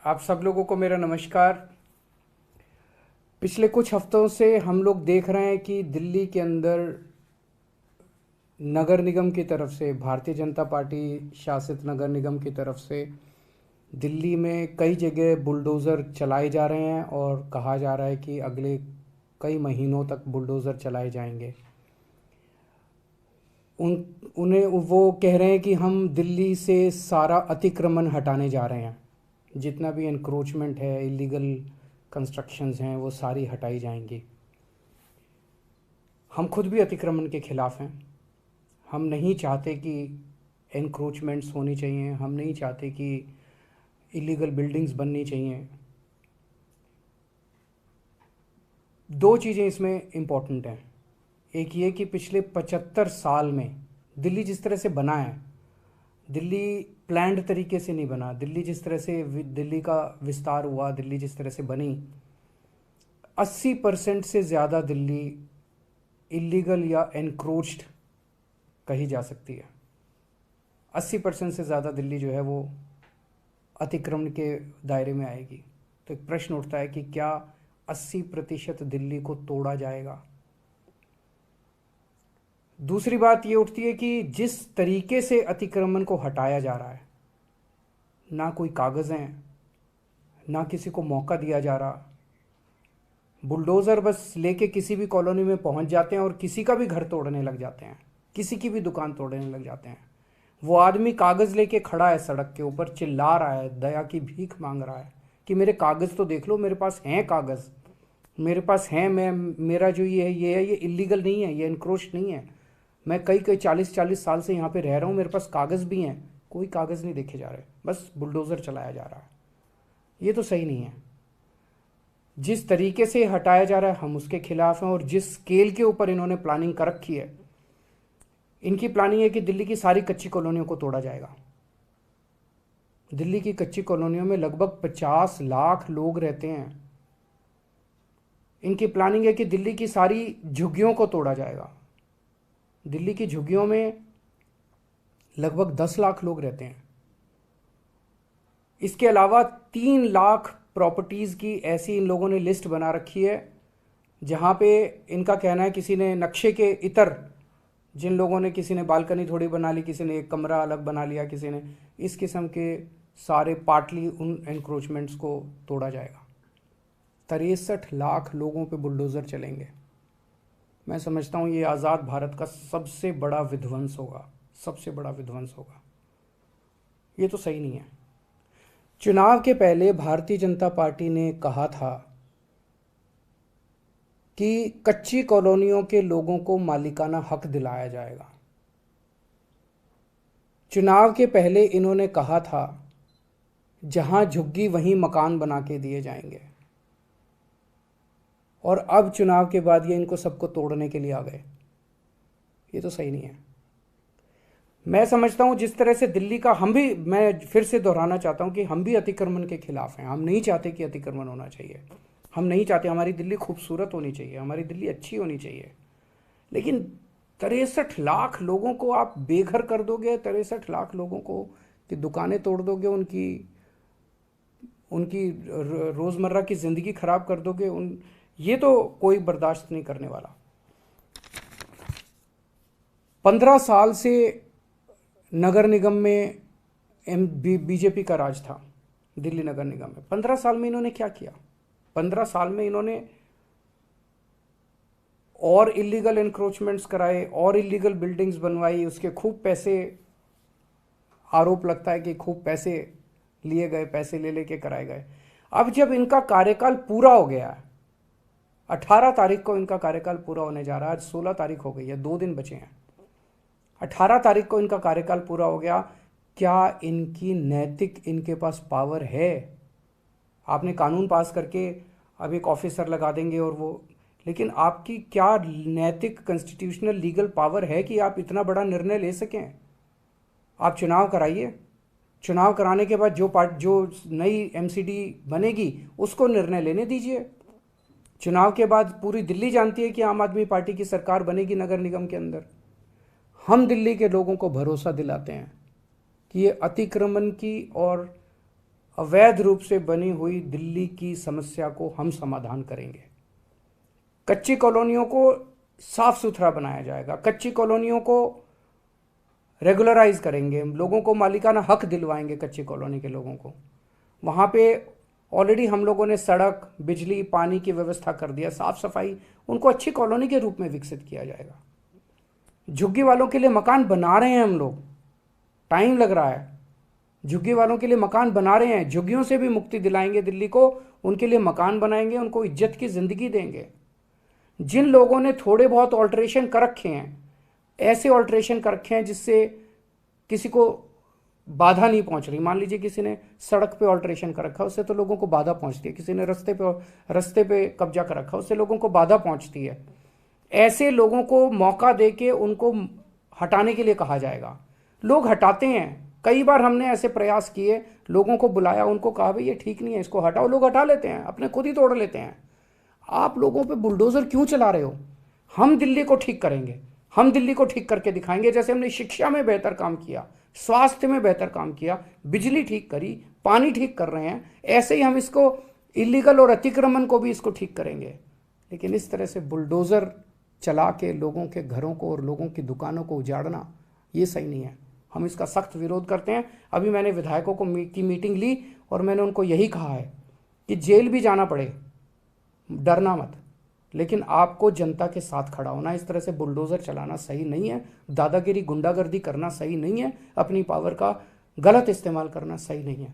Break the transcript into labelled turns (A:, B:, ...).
A: आप सब लोगों को मेरा नमस्कार। पिछले कुछ हफ्तों से हम लोग देख रहे हैं कि दिल्ली के अंदर नगर निगम की तरफ से, भारतीय जनता पार्टी शासित नगर निगम की तरफ से दिल्ली में कई जगह बुलडोज़र चलाए जा रहे हैं और कहा जा रहा है कि अगले कई महीनों तक बुलडोज़र चलाए जाएंगे। उन्हें वो कह रहे हैं कि हम दिल्ली से सारा अतिक्रमण हटाने जा रहे हैं, जितना भी एनक्रोचमेंट है, इलीगल कंस्ट्रक्शंस हैं, वो सारी हटाई जाएंगी। हम खुद भी अतिक्रमण के खिलाफ़ हैं। हम नहीं चाहते कि एनक्रोचमेंट्स होनी चाहिए, हम नहीं चाहते कि इलीगल बिल्डिंग्स बननी चाहिए। दो चीज़ें इसमें इम्पॉर्टेंट हैं। एक ये कि पिछले 75 साल में दिल्ली जिस तरह से बना है, दिल्ली प्लान्ड तरीके से नहीं बना। दिल्ली जिस तरह से दिल्ली का विस्तार हुआ, दिल्ली जिस तरह से बनी, 80% से ज़्यादा दिल्ली इलीगल या एनक्रोच्ड कही जा सकती है। 80% से ज़्यादा दिल्ली जो है वो अतिक्रमण के दायरे में आएगी। तो एक प्रश्न उठता है कि क्या 80% दिल्ली को तोड़ा जाएगा? दूसरी बात ये उठती है कि जिस तरीके से अतिक्रमण को हटाया जा रहा है, ना कोई कागज़ हैं, ना किसी को मौका दिया जा रहा। बुलडोज़र बस लेके किसी भी कॉलोनी में पहुंच जाते हैं और किसी का भी घर तोड़ने लग जाते हैं, किसी की भी दुकान तोड़ने लग जाते हैं। वो आदमी कागज़ लेके खड़ा है सड़क के ऊपर, चिल्ला रहा है, दया की भीख मांग रहा है कि मेरे कागज़ तो देख लो, मेरे पास हैं कागज़, मेरे पास हैं, मैं मेरा जो ये है ये इलीगल नहीं है, ये इनक्रोच नहीं है, मैं कई कई 40-40 साल से यहाँ पे रह रहा हूँ, मेरे पास कागज़ भी हैं। कोई कागज़ नहीं देखे जा रहे, बस बुलडोज़र चलाया जा रहा है। ये तो सही नहीं है। जिस तरीके से हटाया जा रहा है हम उसके खिलाफ हैं, और जिस स्केल के ऊपर इन्होंने प्लानिंग कर रखी है, इनकी प्लानिंग है कि दिल्ली की सारी कच्ची कॉलोनियों को तोड़ा जाएगा। दिल्ली की कच्ची कॉलोनियों में लगभग 50 लाख लोग रहते हैं। इनकी प्लानिंग है कि दिल्ली की सारी झुग्गियों को तोड़ा जाएगा। दिल्ली की झुग्गियों में लगभग 10 लाख लोग रहते हैं। इसके अलावा 3 लाख प्रॉपर्टीज़ की ऐसी इन लोगों ने लिस्ट बना रखी है, जहाँ पे इनका कहना है किसी ने नक्शे के इतर, जिन लोगों ने, किसी ने बालकनी थोड़ी बना ली, किसी ने एक कमरा अलग बना लिया, किसी ने इस किस्म के सारे पार्टली उन एनक्रोचमेंट्स को तोड़ा जाएगा। 63 लाख लोगों पे बुलडोज़र चलेंगे। मैं समझता हूँ ये आज़ाद भारत का सबसे बड़ा विध्वंस होगा, सबसे बड़ा विध्वंस होगा। ये तो सही नहीं है। चुनाव के पहले भारतीय जनता पार्टी ने कहा था कि कच्ची कॉलोनियों के लोगों को मालिकाना हक दिलाया जाएगा। चुनाव के पहले इन्होंने कहा था जहां झुग्गी वहीं मकान बना के दिए जाएंगे, और अब चुनाव के बाद ये इनको सबको तोड़ने के लिए आ गए। ये तो सही नहीं है। मैं समझता हूँ जिस तरह से दिल्ली का, हम भी, मैं फिर से दोहराना चाहता हूँ कि हम भी अतिक्रमण के खिलाफ हैं। हम नहीं चाहते कि अतिक्रमण होना चाहिए, हम नहीं चाहते, हमारी दिल्ली खूबसूरत होनी चाहिए, हमारी दिल्ली अच्छी होनी चाहिए। लेकिन 63 लाख लोगों को आप बेघर कर दोगे, 63 लाख लोगों को की दुकानें तोड़ दोगे, उनकी उनकी रोज़मर्रा की ज़िंदगी ख़राब कर दोगे, ये तो कोई बर्दाश्त नहीं करने वाला। 15 साल से नगर निगम में बीजेपी का राज था। दिल्ली नगर निगम में 15 साल में इन्होंने क्या किया? 15 साल में इन्होंने और इलीगल एनक्रोचमेंट्स कराए, और इलीगल बिल्डिंग्स बनवाई, उसके खूब पैसे, आरोप लगता है कि खूब पैसे लिए गए, पैसे ले लेके कराए गए। अब जब इनका कार्यकाल पूरा हो गया है, 18 तारीख को इनका कार्यकाल पूरा होने जा रहा है, आज 16 तारीख हो गई है, 2 दिन बचे हैं। 18 तारीख को इनका कार्यकाल पूरा हो गया। क्या इनकी नैतिक, इनके पास पावर है? आपने कानून पास करके अब एक ऑफिसर लगा देंगे और वो, लेकिन आपकी क्या नैतिक, कॉन्स्टिट्यूशनल, लीगल पावर है कि आप इतना बड़ा निर्णय ले सकें? आप चुनाव कराइए, चुनाव कराने के बाद जो नई एमसीडी बनेगी उसको निर्णय लेने दीजिए। चुनाव के बाद पूरी दिल्ली जानती है कि आम आदमी पार्टी की सरकार बनेगी नगर निगम के अंदर। हम दिल्ली के लोगों को भरोसा दिलाते हैं कि ये अतिक्रमण की और अवैध रूप से बनी हुई दिल्ली की समस्या को हम समाधान करेंगे। कच्ची कॉलोनियों को साफ सुथरा बनाया जाएगा, कच्ची कॉलोनियों को रेगुलराइज करेंगे, लोगों को मालिकाना हक दिलवाएंगे कच्ची कॉलोनी के लोगों को। वहाँ पे ऑलरेडी हम लोगों ने सड़क, बिजली, पानी की व्यवस्था कर दिया, साफ सफाई, उनको अच्छी कॉलोनी के रूप में विकसित किया जाएगा। झुग्गी वालों के लिए मकान बना रहे हैं हम लोग, टाइम लग रहा है, झुग्गी वालों के लिए मकान बना रहे हैं, झुग्गियों से भी मुक्ति दिलाएंगे दिल्ली को, उनके लिए मकान बनाएंगे, उनको इज्जत की जिंदगी देंगे। जिन लोगों ने थोड़े बहुत ऑल्ट्रेशन कर रखे हैं, ऐसे ऑल्ट्रेशन कर रखे हैं जिससे किसी को बाधा नहीं पहुंच रही, मान लीजिए किसी ने सड़क पे ऑल्ट्रेशन कर रखा, उससे तो लोगों को बाधा पहुंचती है, किसी ने रस्ते पे कब्जा कर रखा, उससे लोगों को बाधा पहुंचती है। ऐसे लोगों को मौका देके उनको हटाने के लिए कहा जाएगा। लोग हटाते हैं, कई बार हमने ऐसे प्रयास किए, लोगों को बुलाया, उनको कहा भाई ये ठीक नहीं है, इसको हटाओ, लोग हटा लेते हैं, अपने खुद ही तोड़ लेते हैं। आप लोगों पे बुलडोजर क्यों चला रहे हो? हम दिल्ली को ठीक करेंगे, हम दिल्ली को ठीक करके दिखाएंगे। जैसे हमने शिक्षा में बेहतर काम किया, स्वास्थ्य में बेहतर काम किया, बिजली ठीक करी, पानी ठीक कर रहे हैं, ऐसे ही हम इसको इलीगल और अतिक्रमण को भी इसको ठीक करेंगे। लेकिन इस तरह से बुलडोजर चला के लोगों के घरों को और लोगों की दुकानों को उजाड़ना, ये सही नहीं है। हम इसका सख्त विरोध करते हैं। अभी मैंने विधायकों की मीटिंग ली और मैंने उनको यही कहा है कि जेल भी जाना पड़े, डरना मत, लेकिन आपको जनता के साथ खड़ा होना। इस तरह से बुलडोजर चलाना सही नहीं है, दादागिरी, गुंडागर्दी करना सही नहीं है, अपनी पावर का गलत इस्तेमाल करना सही नहीं है।